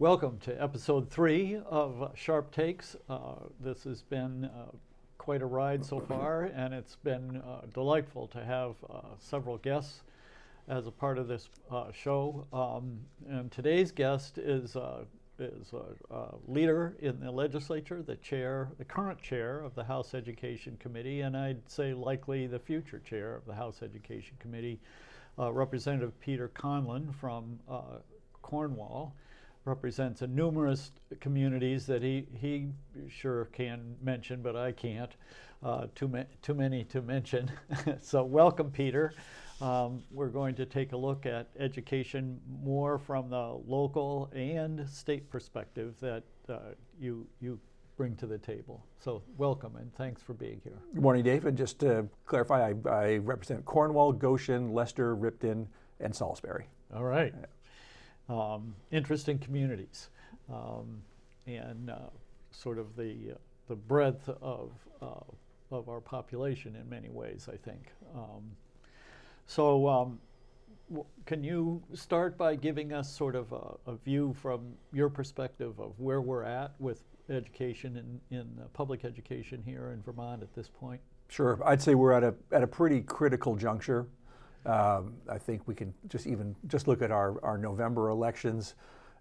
Welcome to episode 3 of Sharpe Takes. This has been quite a ride so far, and it's been delightful to have several guests as a part of this show. And today's guest is a leader in the legislature, the current chair of the House Education Committee, and I'd say likely the future chair of the House Education Committee, Representative Peter Conlon from Cornwall. Represents a numerous communities that he sure can mention, but I can't. Too many to mention. So welcome, Peter. We're going to take a look at education more from the local and state perspective that you bring to the table. So welcome and thanks for being here. Good morning, Dave. And just to clarify, I represent Cornwall, Goshen, Leicester, Ripton, and Salisbury. All right. Interesting communities, and sort of the breadth of our population in many ways, I think. Can you start by giving us sort of a view from your perspective of where we're at with education in public education here in Vermont at this point? Sure. I'd say we're at a pretty critical juncture. I think we can just look at our November elections,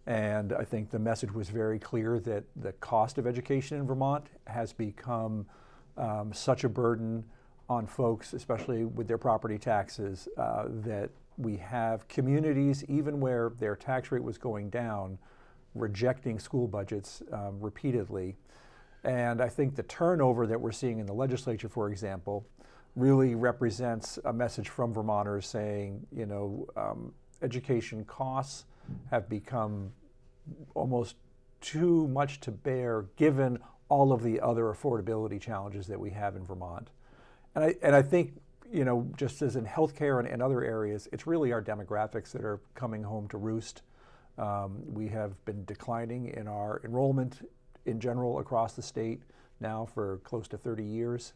and I think the message was very clear that the cost of education in Vermont has become such a burden on folks, especially with their property taxes, that we have communities, even where their tax rate was going down, rejecting school budgets repeatedly. And I think the turnover that we're seeing in the legislature, for example, really represents a message from Vermonters saying, education costs have become almost too much to bear given all of the other affordability challenges that we have in Vermont. And I think, just as in healthcare and other areas, it's really our demographics that are coming home to roost. We have been declining in our enrollment in general across the state now for close to 30 years.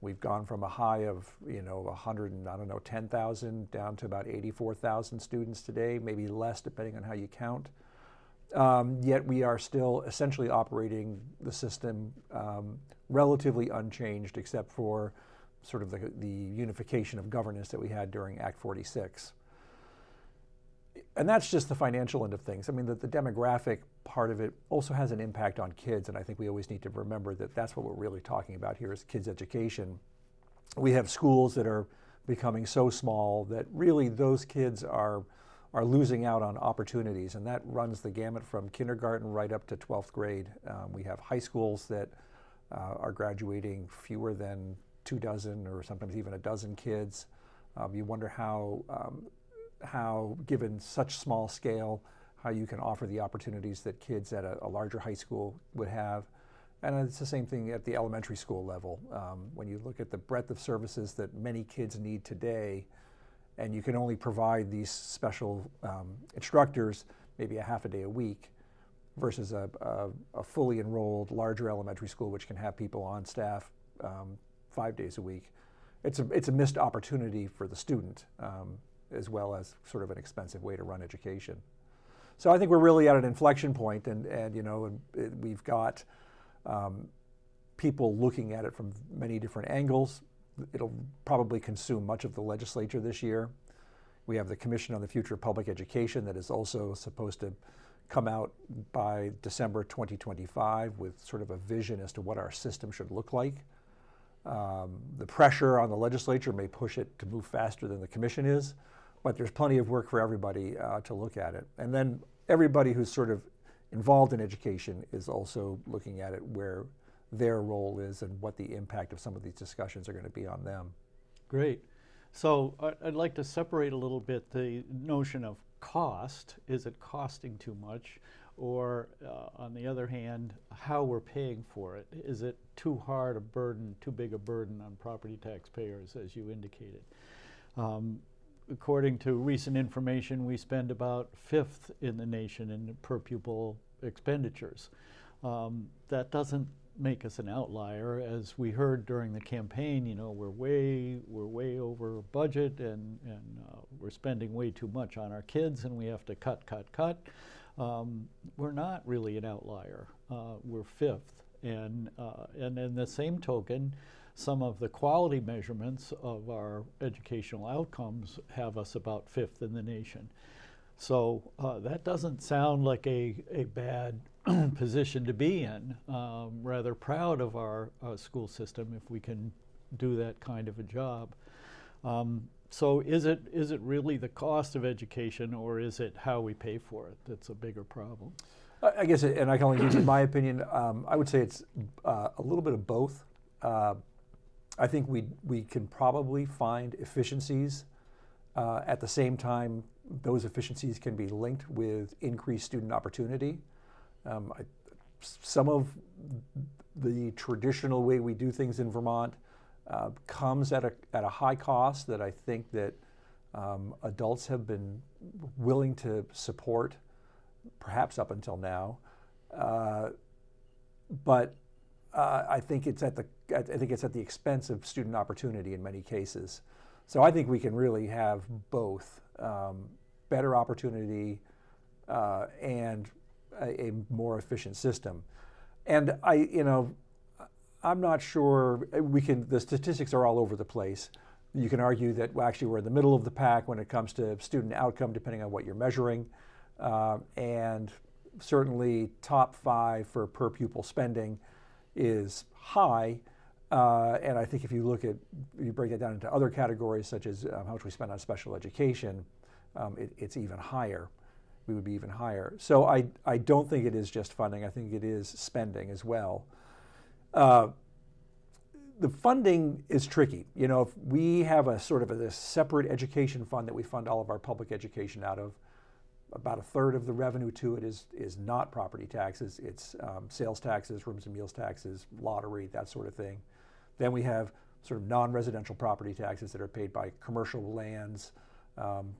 We've gone from a high of 10,000 down to about 84,000 students today, maybe less depending on how you count. Yet we are still essentially operating the system relatively unchanged, except for sort of the unification of governance that we had during Act 46. And that's just the financial end of things. I mean, the demographic part of it also has an impact on kids, and I think we always need to remember that that's what we're really talking about here is kids' education. We have schools that are becoming so small that really those kids are losing out on opportunities, and that runs the gamut from kindergarten right up to 12th grade. We have high schools that are graduating fewer than 24 or sometimes even a dozen kids. You wonder how, given such small scale, how you can offer the opportunities that kids at a larger high school would have. And it's the same thing at the elementary school level. When you look at the breadth of services that many kids need today, and you can only provide these special instructors maybe a half a day a week versus a fully enrolled larger elementary school which can have people on staff 5 days a week. It's a missed opportunity for the student, as well as sort of an expensive way to run education. So I think we're really at an inflection point, and we've got people looking at it from many different angles. It'll probably consume much of the legislature this year. We have the Commission on the Future of Public Education that is also supposed to come out by December 2025 with sort of a vision as to what our system should look like. The pressure on the legislature may push it to move faster than the commission is, but there's plenty of work for everybody to look at it. And then everybody who's sort of involved in education is also looking at it where their role is and what the impact of some of these discussions are going to be on them. Great. So I'd like to separate a little bit the notion of cost. Is it costing too much? Or on the other hand, how we're paying for it. Is it too hard a burden, too big a burden on property taxpayers, as you indicated? According to recent information, we spend about 5th in the nation in per pupil expenditures. That doesn't make us an outlier. As we heard during the campaign, we're way over budget, and we're spending way too much on our kids, and we have to cut. we're not really an outlier. We're fifth. And in the same token, some of the quality measurements of our educational outcomes have us about fifth in the nation. So that doesn't sound like a bad position to be in. Rather proud of our school system if we can do that kind of a job. So is it really the cost of education, or is it how we pay for it that's a bigger problem? I guess, and I can only give you my opinion, I would say it's a little bit of both. I think we can probably find efficiencies. At the same time, those efficiencies can be linked with increased student opportunity. Some of the traditional way we do things in Vermont comes at a high cost that I think that adults have been willing to support, perhaps up until now. But I think it's at the expense of student opportunity in many cases. So I think we can really have both better opportunity and a more efficient system. And I'm not sure the statistics are all over the place. You can argue that actually we're in the middle of the pack when it comes to student outcome, depending on what you're measuring. And certainly top 5 for per pupil spending is high. And I think if you break that down into other categories, such as how much we spend on special education, it's even higher. We would be even higher. So I don't think it is just funding. I think it is spending as well. The funding is tricky. If we have a sort of a separate education fund that we fund all of our public education out of, about a third of the revenue to it is not property taxes. It's sales taxes, rooms and meals taxes, lottery, that sort of thing. Then we have sort of non-residential property taxes that are paid by commercial lands,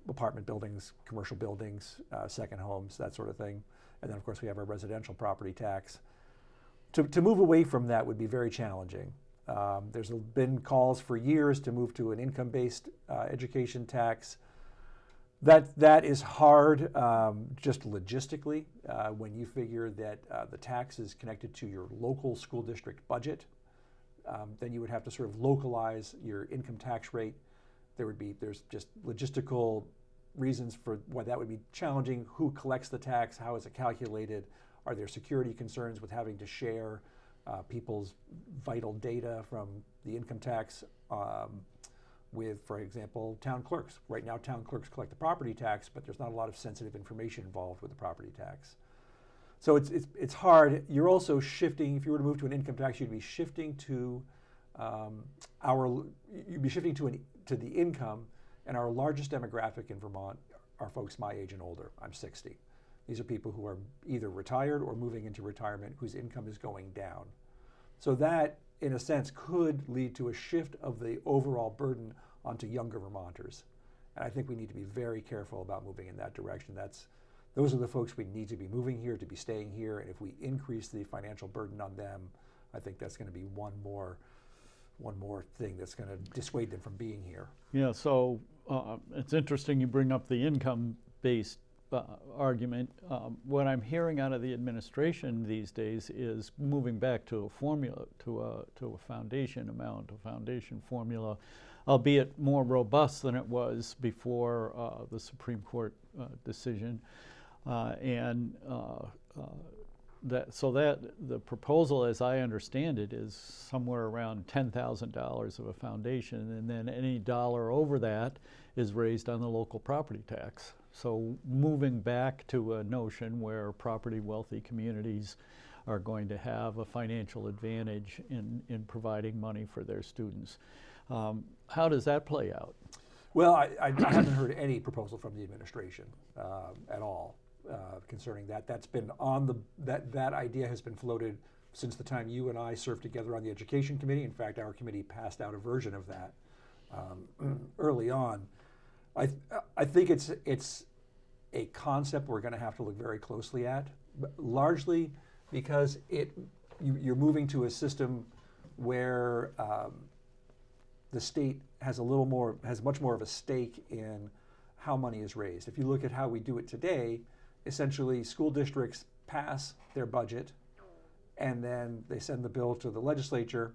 apartment buildings, commercial buildings, second homes, that sort of thing. And then of course we have our residential property tax. To move away from that would be very challenging. There's been calls for years to move to an income-based education tax. That is hard just logistically when you figure that the tax is connected to your local school district budget. Then you would have to sort of localize your income tax rate. There's just logistical reasons for why that would be challenging. Who collects the tax? How is it calculated? Are there security concerns with having to share people's vital data from the income tax with, for example, town clerks? Right now, town clerks collect the property tax, but there's not a lot of sensitive information involved with the property tax. So it's hard. You're also shifting. If you were to move to an income tax, you'd be shifting to to the income, and our largest demographic in Vermont are folks my age and older. I'm 60. These are people who are either retired or moving into retirement whose income is going down. So that, in a sense, could lead to a shift of the overall burden onto younger Vermonters. And I think we need to be very careful about moving in that direction. Those are the folks we need to be moving here, to be staying here. And if we increase the financial burden on them, I think that's going to be one more thing that's going to dissuade them from being here. Yeah, so it's interesting you bring up the income-based argument. What I'm hearing out of the administration these days is moving back to a formula, to a foundation amount, a foundation formula, albeit more robust than it was before the Supreme Court decision. So the proposal, as I understand it, is somewhere around $10,000 of a foundation, and then any dollar over that is raised on the local property tax. So moving back to a notion where wealthy communities are going to have a financial advantage in providing money for their students. How does that play out? Well, I haven't heard any proposal from the administration at all concerning that. That's been that idea has been floated since the time you and I served together on the Education Committee. In fact, our committee passed out a version of that early on. I think it's a concept we're going to have to look very closely at, largely because you're moving to a system where the state has much more of a stake in how money is raised. If you look at how we do it today, essentially school districts pass their budget, and then they send the bill to the legislature,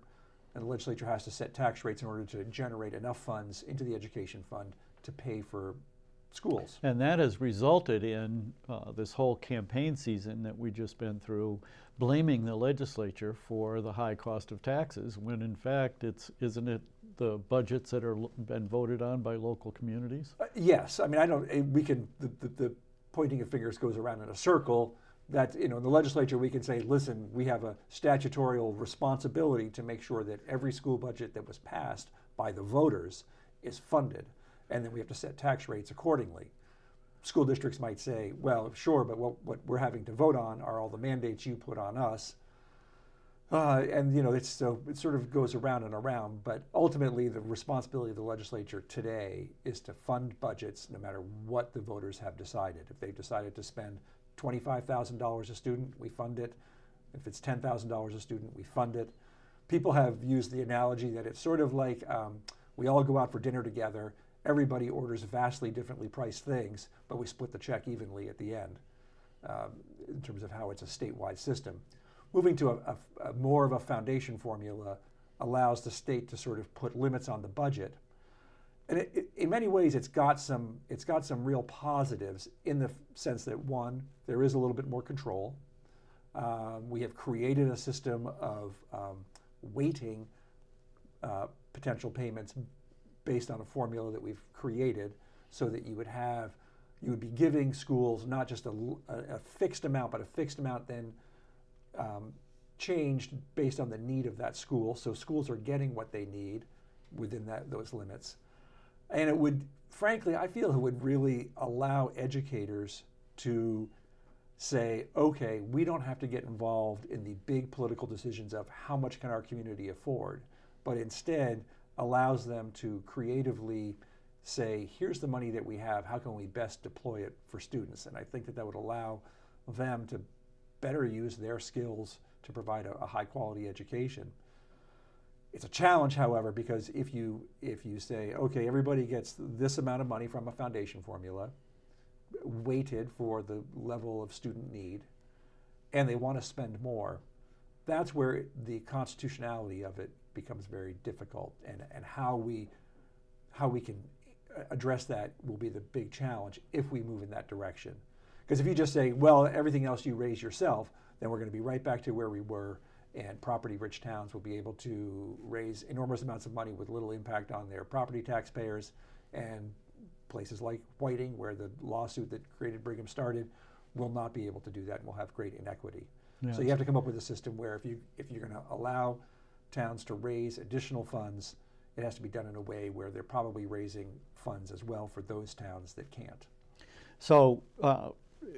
and the legislature has to set tax rates in order to generate enough funds into the education fund to pay for schools. And that has resulted in this whole campaign season that we've just been through, blaming the legislature for the high cost of taxes, when in fact isn't it the budgets that are been voted on by local communities? Yes, I mean, I don't. We can the pointing of fingers goes around in a circle. That, in the legislature we can say, listen, we have a statutory responsibility to make sure that every school budget that was passed by the voters is funded, and then we have to set tax rates accordingly. School districts might say, well, sure, but what we're having to vote on are all the mandates you put on us. And it sort of goes around and around, but ultimately the responsibility of the legislature today is to fund budgets no matter what the voters have decided. If they've decided to spend $25,000 a student, we fund it. If it's $10,000 a student, we fund it. People have used the analogy that it's sort of like we all go out for dinner together, everybody orders vastly differently priced things, but we split the check evenly at the end, in terms of how it's a statewide system. Moving to a more of a foundation formula allows the state to sort of put limits on the budget. And in many ways, it's got some real positives in the sense that, one, there is a little bit more control. We have created a system of weighting potential payments based on a formula that we've created, so that you would be giving schools not just a fixed amount, but a fixed amount then changed based on the need of that school. So schools are getting what they need within those limits. And it would, frankly, I feel it would really allow educators to say, okay, we don't have to get involved in the big political decisions of how much can our community afford, but instead allows them to creatively say, here's the money that we have, how can we best deploy it for students? And I think that would allow them to better use their skills to provide a high quality education. It's a challenge, however, because if you say, okay, everybody gets this amount of money from a foundation formula, weighted for the level of student need, and they want to spend more, that's where the constitutionality of it becomes very difficult, and how we can address that will be the big challenge if we move in that direction. Because if you just say, well, everything else you raise yourself, then we're going to be right back to where we were, and property-rich towns will be able to raise enormous amounts of money with little impact on their property taxpayers, and places like Whiting, where the lawsuit that created Brigham started, will not be able to do that, and will have great inequity. Yes. So you have to come up with a system where if you're going to allow towns to raise additional funds, it has to be done in a way where they're probably raising funds as well for those towns that can't. So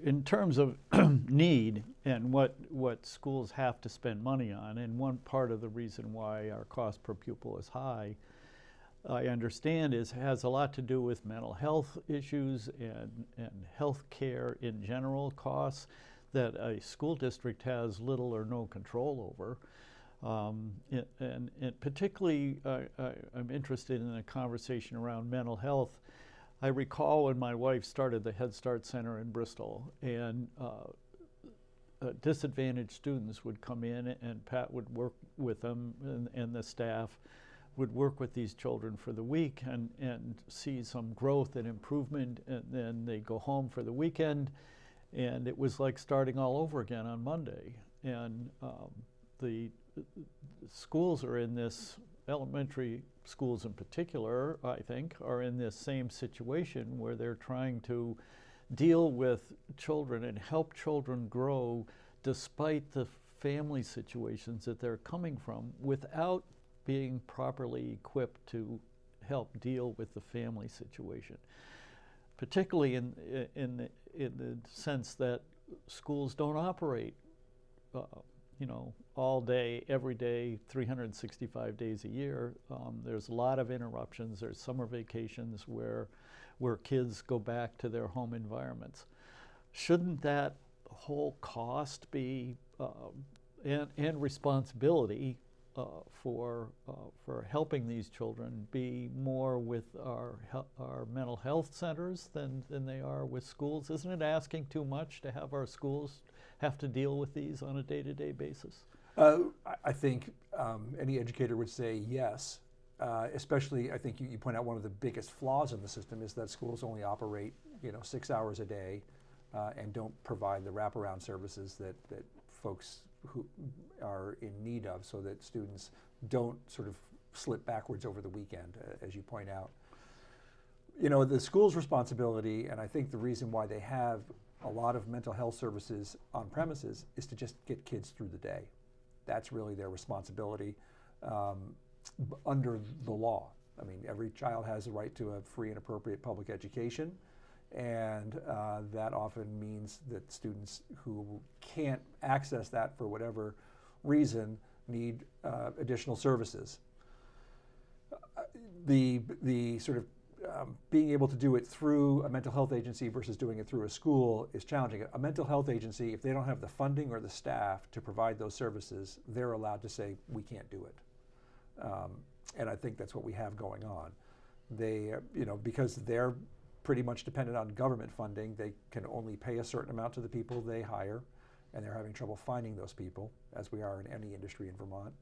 in terms of need and what schools have to spend money on, and one part of the reason why our cost per pupil is high, I understand, has a lot to do with mental health issues and health care in general costs that a school district has little or no control over. And particularly, I'm interested in a conversation around mental health. I recall when my wife started the Head Start Center in Bristol, and disadvantaged students would come in, and Pat would work with them, and the staff would work with these children for the week and see some growth and improvement, and then they go home for the weekend, and it was like starting all over again on Monday. And the schools are in this, elementary schools in particular, I think, are in this same situation where they're trying to deal with children and help children grow despite the family situations that they're coming from, without being properly equipped to help deal with the family situation. Particularly in the sense that schools don't operate all day, every day, 365 days a year. There's a lot of interruptions. There's summer vacations where kids go back to their home environments. Shouldn't that whole cost be and responsibility for helping these children be more with our mental health centers than they are with schools? Isn't it asking too much to have our schools have to deal with these on a day-to-day basis? I think any educator would say yes. Especially, I think you point out one of the biggest flaws in the system is that schools only operate, 6 hours a day and don't provide the wraparound services that folks who are in need of, so that students don't sort of slip backwards over the weekend, as you point out. The school's responsibility, and I think the reason why they have a lot of mental health services on premises, is to just get kids through the day. That's really their responsibility under the law. I mean, every child has a right to a free and appropriate public education, and that often means that students who can't access that for whatever reason need additional services. The sort of being able to do it through a mental health agency versus doing it through a school is challenging. A mental health agency, if they don't have the funding or the staff to provide those services, they're allowed to say, we can't do it. And I think that's what we have going on. They, because they're pretty much dependent on government funding, they can only pay a certain amount to the people they hire, and they're having trouble finding those people, as we are in any industry in Vermont.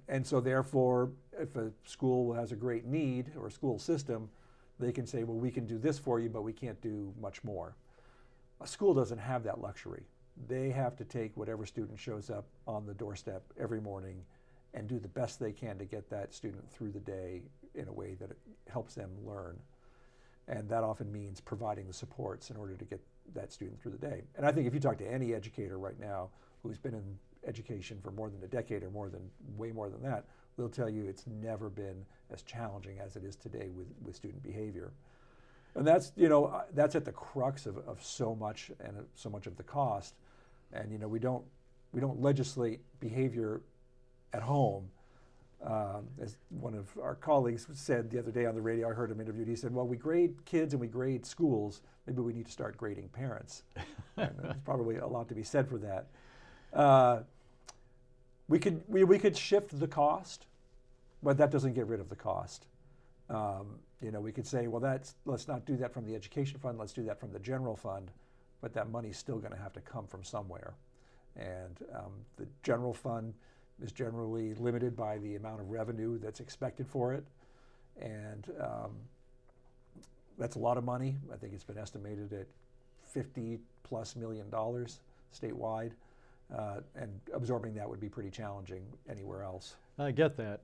And so therefore, if a school has a great need, or a school system, they can say, well, we can do this for you, but we can't do much more. A school doesn't have that luxury. They have to take whatever student shows up on the doorstep every morning and do the best they can to get that student through the day in a way that it helps them learn. And that often means providing the supports in order to get that student through the day. And I think if you talk to any educator right now who's been in education for more than a decade or way more than that, they'll tell you it's never been as challenging as it is today with student behavior. And that's, that's at the crux of so much, and so much of the cost. And we don't legislate behavior at home. As one of our colleagues said the other day on the radio, I heard him interviewed, he said, well, we grade kids and we grade schools, maybe we need to start grading parents. And there's probably a lot to be said for that. We could shift the cost, but that doesn't get rid of the cost. We could say, well, let's not do that from the education fund, let's do that from the general fund, but that money's still going to have to come from somewhere. And the general fund is generally limited by the amount of revenue that's expected for it. And that's a lot of money. I think it's been estimated at $50+ million statewide. And absorbing that would be pretty challenging anywhere else. I get that.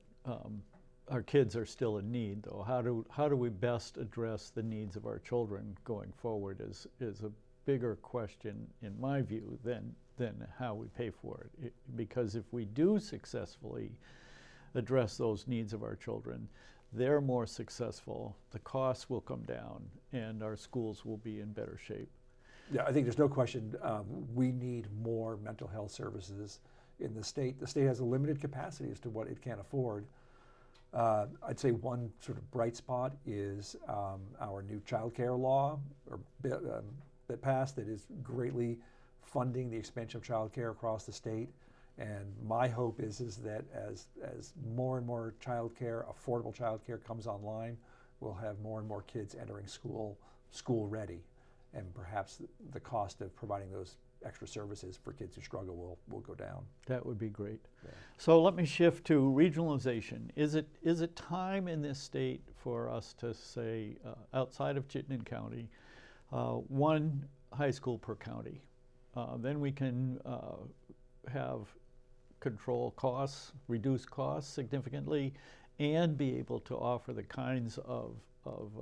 Our kids are still in need, though. How do we best address the needs of our children going forward is a bigger question, in my view, than how we pay for it. Because if we do successfully address those needs of our children, they're more successful, the costs will come down, and our schools will be in better shape. Yeah, I think there's no question we need more mental health services in the state. The state has a limited capacity as to what it can afford. I'd say one sort of bright spot is our new child care law that passed, that is greatly funding the expansion of child care across the state. And my hope is that as more and more child care, affordable child care comes online, we'll have more and more kids entering school ready. And perhaps the cost of providing those extra services for kids who struggle will go down. That would be great. Yeah. So let me shift to regionalization. Is it time in this state for us to say, outside of Chittenden County, one high school per county? Then we can have control costs, reduce costs significantly, and be able to offer the kinds of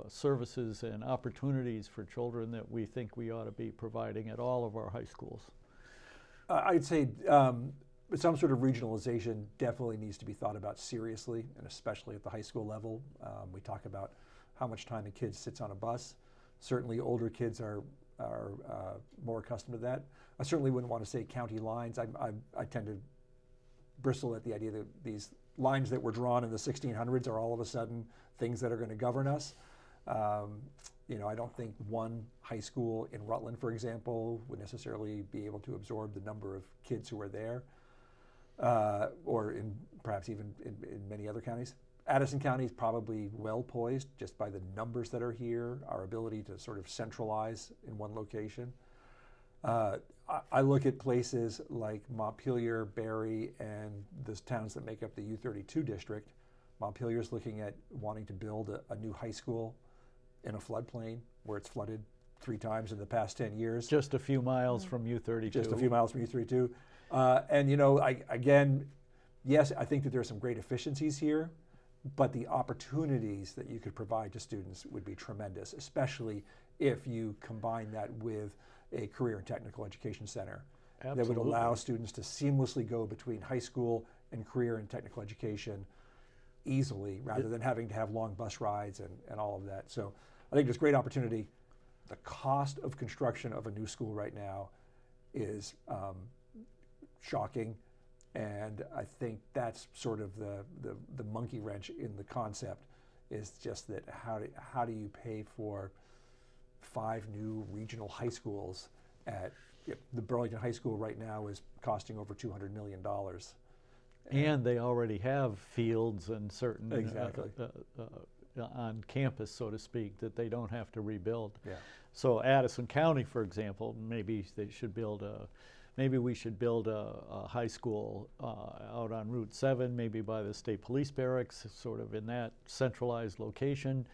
services and opportunities for children that we think we ought to be providing at all of our high schools. I'd say some sort of regionalization definitely needs to be thought about seriously, and especially at the high school level. We talk about how much time a kid sits on a bus. Certainly older kids are more accustomed to that. I certainly wouldn't want to say county lines. I tend to bristle at the idea that these lines that were drawn in the 1600s are all of a sudden things that are going to govern us. I don't think one high school in Rutland, for example, would necessarily be able to absorb the number of kids who are there. or perhaps even in many other counties. Addison County is probably well poised just by the numbers that are here, our ability to sort of centralize in one location. I look at places like Montpelier, Barry, and the towns that make up the U32 district. Montpelier is looking at wanting to build a new high school in a floodplain where it's flooded 3 times in the past 10 years. Just a few miles from U32. Just a few miles from U32. And you know, again, yes, I think that there are some great efficiencies here, but the opportunities that you could provide to students would be tremendous, especially if you combine that with a career and technical education center. Absolutely. That would allow students to seamlessly go between high school and career and technical education easily, rather than having to have long bus rides and all of that. So I think there's great opportunity. The cost of construction of a new school right now is shocking. And I think that's sort of the monkey wrench in the concept, is just that how do you pay for 5 new regional high schools at the Burlington High School right now is costing over $200 million. And they already have fields and certain Exactly. On campus, so to speak, that they don't have to rebuild. Yeah. So Addison County, for example, maybe we should build a high school out on Route 7, maybe by the state police barracks, sort of in that centralized location.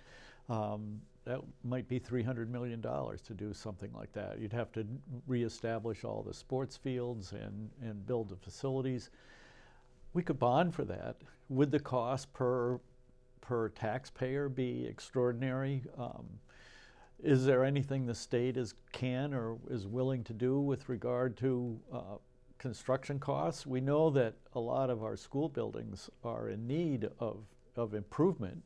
That might be $300 million to do something like that. You'd have to reestablish all the sports fields and build the facilities. We could bond for that. Would the cost per taxpayer be extraordinary? Is there anything the state can or is willing to do with regard to construction costs? We know that a lot of our school buildings are in need of improvement,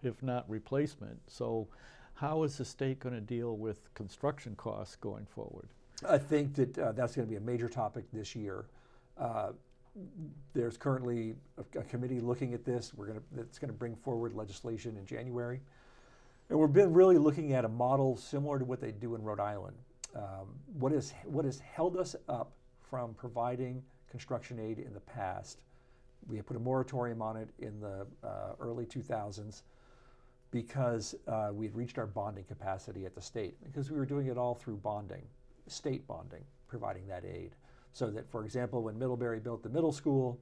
if not replacement. So how is the state going to deal with construction costs going forward? I think that that's going to be a major topic this year. There's currently a committee looking at this. That's going to bring forward legislation in January. And we've been really looking at a model similar to what they do in Rhode Island. What has held us up from providing construction aid in the past, we had put a moratorium on it in the early 2000s because we had reached our bonding capacity at the state, because we were doing it all through bonding, state bonding, providing that aid. So that, for example, when Middlebury built the middle school,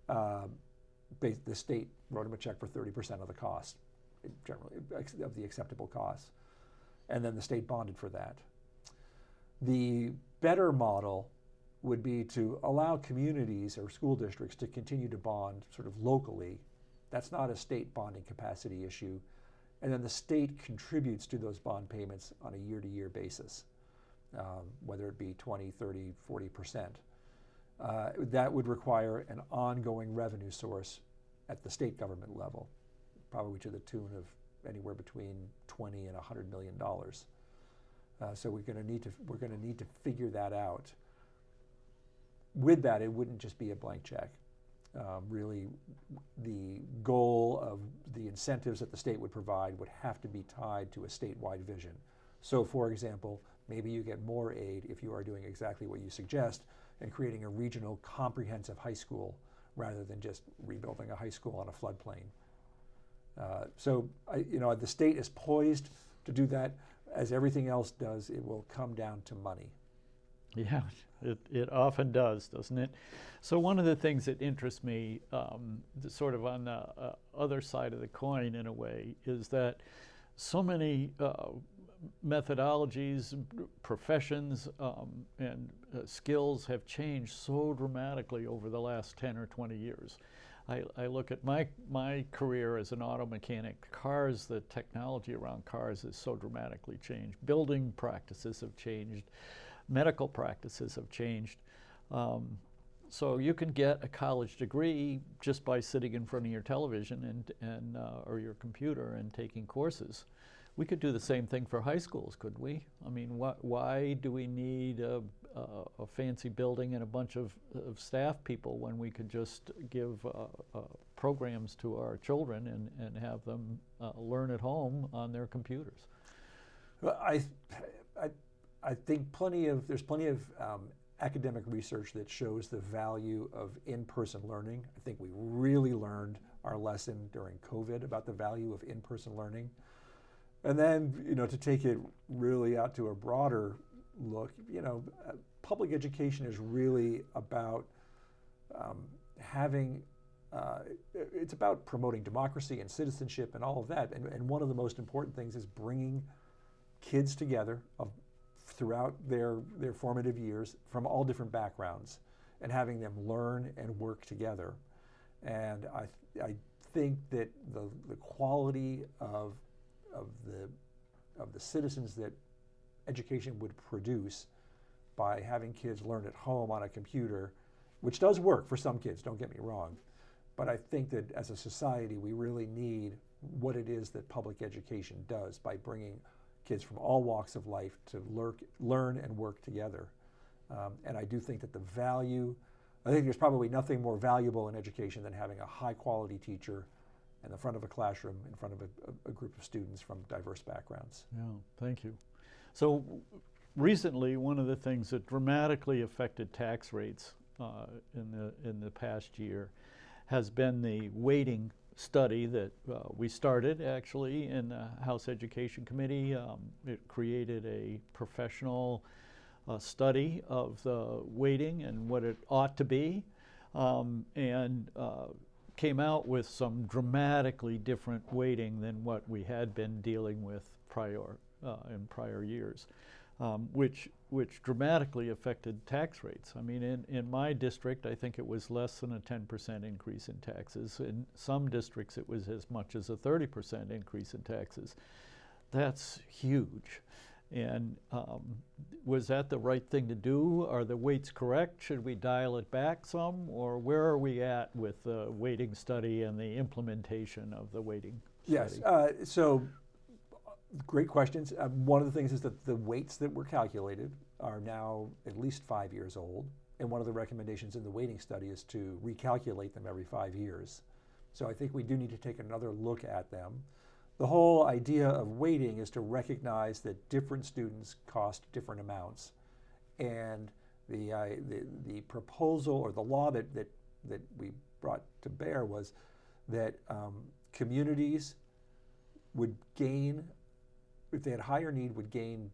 the state wrote them a check for 30% of the cost, generally of the acceptable costs, and then the state bonded for that. The better model would be to allow communities or school districts to continue to bond sort of locally. That's not a state bonding capacity issue. And then the state contributes to those bond payments on a year-to-year basis, whether it be 20, 30, 40%. That would require an ongoing revenue source at the state government level, probably to the tune of anywhere between $20 and $100 million. So we're going to need to figure that out. With that, it wouldn't just be a blank check. Really, the goal of the incentives that the state would provide would have to be tied to a statewide vision. So, for example, maybe you get more aid if you are doing exactly what you suggest and creating a regional comprehensive high school rather than just rebuilding a high school on a floodplain. So, the state is poised to do that. As everything else does, it will come down to money. Yeah, it often does, doesn't it? So one of the things that interests me, sort of on the other side of the coin in a way, is that so many methodologies, professions, and skills have changed so dramatically over the last 10 or 20 years. I look at my career as an auto mechanic. Cars, the technology around cars has so dramatically changed. Building practices have changed. Medical practices have changed. So you can get a college degree just by sitting in front of your television and or your computer and taking courses. We could do the same thing for high schools, couldn't we? I mean, why do we need a fancy building and a bunch of staff people when we could just give programs to our children and have them learn at home on their computers? Well, I think there's plenty of academic research that shows the value of in-person learning. I think we really learned our lesson during COVID about the value of in-person learning. And then, to take it really out to a broader look, public education is really about it's about promoting democracy and citizenship and all of that. And one of the most important things is bringing kids together throughout their formative years from all different backgrounds and having them learn and work together. And I think that the quality of the citizens that education would produce by having kids learn at home on a computer, which does work for some kids, don't get me wrong, but I think that as a society we really need what it is that public education does by bringing kids from all walks of life to learn and work together. And I do think that I think there's probably nothing more valuable in education than having a high quality teacher in the front of a classroom, in front of a group of students from diverse backgrounds. Yeah, thank you. So recently, one of the things that dramatically affected tax rates in the past year has been the weighting study that we started actually in the House Education Committee. It created a professional study of the weighting and what it ought to be, and came out with some dramatically different weighting than what we had been dealing with in prior years, which dramatically affected tax rates. I mean, in my district, I think it was less than a 10% increase in taxes. In some districts, it was as much as a 30% increase in taxes. That's huge. And was that the right thing to do? Are the weights correct? Should we dial it back some? Or where are we at with the weighting study and the implementation of the weighting study? Yes, so great questions. One of the things is that the weights that were calculated are now at least 5 years old. And one of the recommendations in the weighting study is to recalculate them every 5 years. So I think we do need to take another look at them. The whole idea of weighting is to recognize that different students cost different amounts. And the proposal or the law that we brought to bear was that communities would gain, if they had higher need, would gain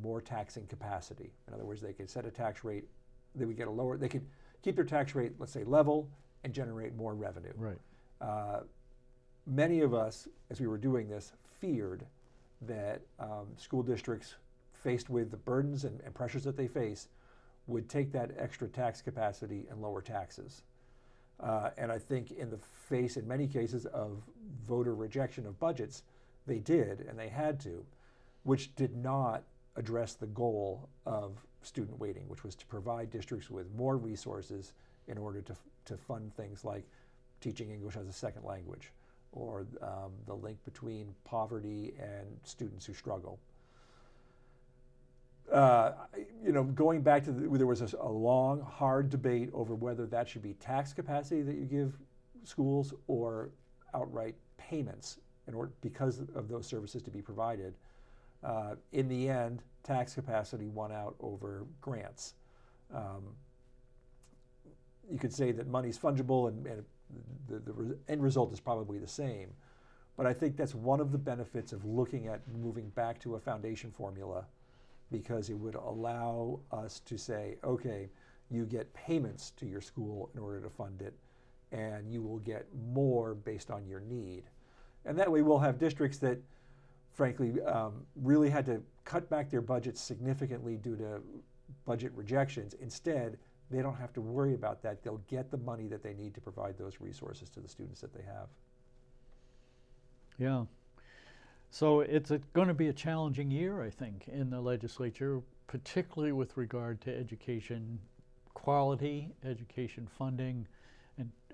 more taxing capacity. In other words, they could set a tax rate, they would get they could keep their tax rate, let's say, level and generate more revenue. Right. Many of us, as we were doing this, feared that school districts, faced with the burdens and pressures that they face, would take that extra tax capacity and lower taxes. And I think in the face, in many cases, of voter rejection of budgets, they did, and they had to, which did not address the goal of student weighting, which was to provide districts with more resources in order to fund things like teaching English as a second language, or the link between poverty and students who struggle. Going back to there was a long, hard debate over whether that should be tax capacity that you give schools or outright payments because of those services to be provided. In the end, tax capacity won out over grants. You could say that money's fungible and the end result is probably the same. But I think that's one of the benefits of looking at moving back to a foundation formula, because it would allow us to say, okay, you get payments to your school in order to fund it, and you will get more based on your need. And that way we'll have districts that, frankly, really had to cut back their budgets significantly due to budget rejections. Instead, they don't have to worry about that. They'll get the money that they need to provide those resources to the students that they have. Yeah. So it's going to be a challenging year, I think, in the legislature, particularly with regard to education quality, education funding,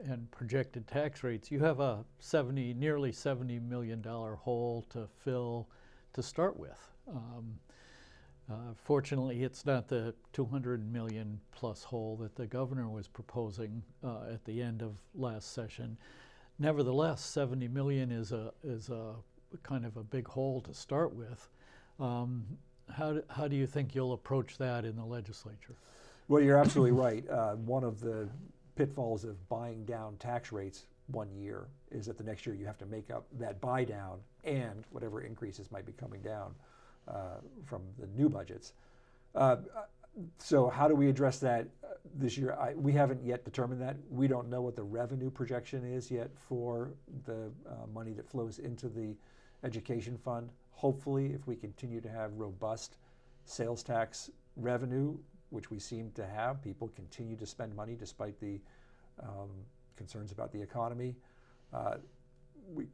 and projected tax rates. You have a nearly $70 million hole to fill to start with. Fortunately, it's not the $200 million plus hole that the governor was proposing at the end of last session. Nevertheless, $70 million is a kind of a big hole to start with. How do you think you'll approach that in the legislature? Well, you're absolutely right. One of the pitfalls of buying down tax rates one year is that the next year you have to make up that buy down and whatever increases might be coming down from the new budgets. So how do we address that this year? We haven't yet determined that. We don't know what the revenue projection is yet for the money that flows into the education fund. Hopefully, if we continue to have robust sales tax revenue, which we seem to have, people continue to spend money despite the concerns about the economy.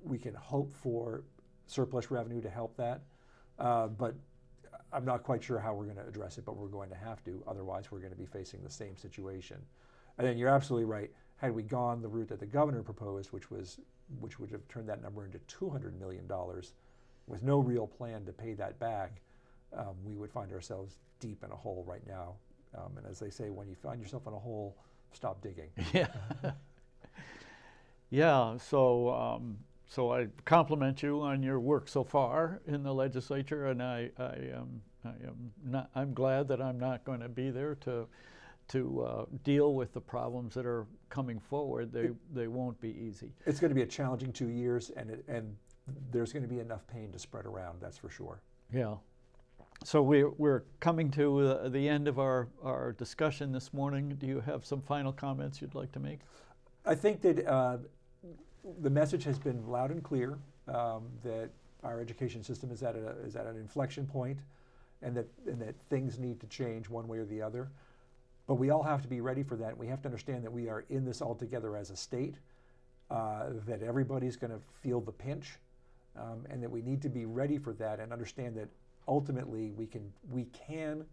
We can hope for surplus revenue to help that, but I'm not quite sure how we're going to address it, but we're going to have to. Otherwise, we're going to be facing the same situation. And then you're absolutely right. Had we gone the route that the governor proposed, which would have turned that number into $200 million, with no real plan to pay that back, we would find ourselves deep in a hole right now. And as they say, when you find yourself in a hole, stop digging. Yeah. Yeah. So I compliment you on your work so far in the legislature, and I'm glad that I'm not going to be there to deal with the problems that are coming forward. They won't be easy. It's going to be a challenging 2 years, and there's going to be enough pain to spread around. That's for sure. Yeah. So we're coming to the end of our discussion this morning. Do you have some final comments you'd like to make? I think that the message has been loud and clear that our education system is at an inflection point, and that things need to change one way or the other. But we all have to be ready for that. We have to understand that we are in this all together as a state, that everybody's going to feel the pinch, and that we need to be ready for that and understand that ultimately we can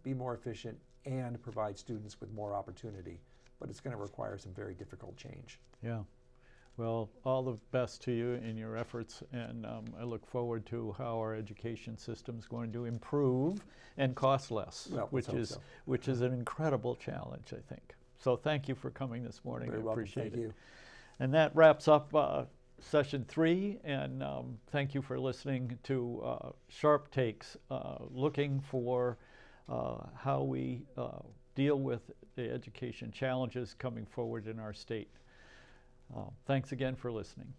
be more efficient and provide students with more opportunity. But it's going to require some very difficult change. Yeah. Well, all the best to you in your efforts, and I look forward to how our education system is going to improve and cost less, well, which is an incredible challenge, I think. So thank you for coming this morning. Very I welcome. appreciate Thank it. you. And that wraps up session 3, and thank you for listening to Sharpe Takes, looking for how we deal with the education challenges coming forward in our state. Thanks again for listening.